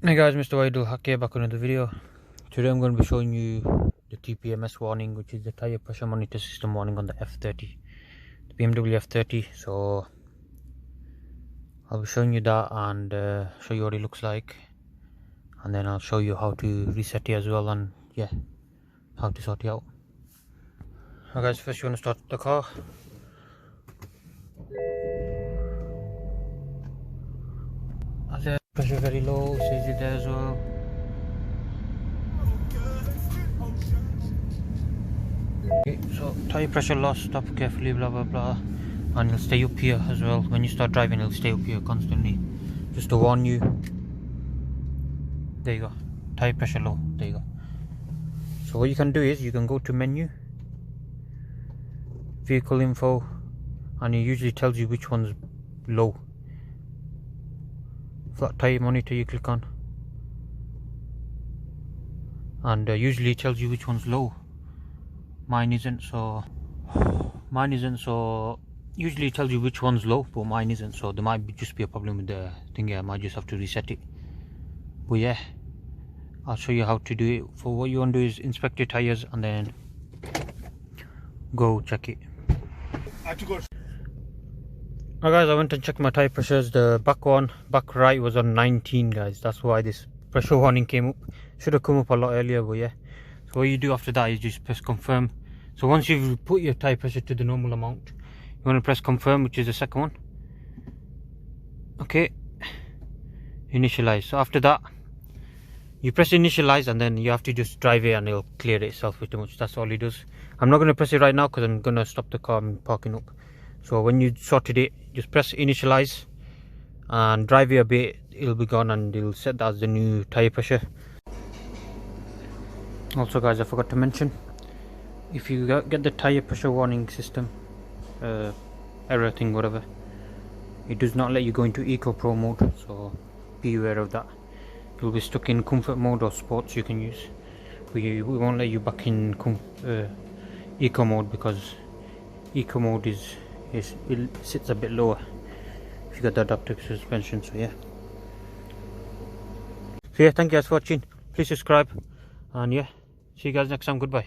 Hey guys, MrWaheedulHaque back on another video. Today I'm going to be showing you the TPMS warning, which is the tyre pressure monitor system warning on the F30, the BMW F30. So I'll be showing you that and show you what it looks like, and then I'll show you how to reset it as well, and yeah, how to sort it out. Now guys, first you want to start the car. Pressure very low, says it there as well. Okay, so tyre pressure loss, stop carefully, blah blah blah, and it'll stay up here as well. When you start driving, it'll stay up here constantly, just to warn you. There you go, tyre pressure low, there you go. So what you can do is, you can go to menu, vehicle info, and it usually tells you which one's low. Flat tyre monitor you click on, and usually it tells you which one's low. Mine isn't, so usually it tells you which one's low, but mine isn't, so there might just be a problem with the thing. I might just have to reset it, but yeah, I'll show you how to do it. For what you want to do is inspect your tires and then go check it. Now guys, I went and checked my tyre pressures. The back right was on 19 guys. That's why this pressure warning came up. Should have come up a lot earlier, but yeah. So what you do after that is just press confirm. So once you've put your tyre pressure to the normal amount, you want to press confirm, which is the second one. Okay, initialize. So after that, you press initialize, and then you have to just drive it and it'll clear it itself pretty much. That's all it does. I'm not going to press it right now because I'm going to stop the car and parking up. So when you sorted it, just press initialize and drive it a bit, it'll be gone, and it'll set that as the new tyre pressure. Also guys, I forgot to mention, if you get the tyre pressure warning system error thing, whatever, it does not let you go into Eco Pro mode, so be aware of that. You'll be stuck in comfort mode or sports you can use. We won't let you back in Eco mode, because Eco mode it sits a bit lower if you got the adaptive suspension. So yeah, thank you guys for watching. Please subscribe, and yeah, see you guys next time. Goodbye.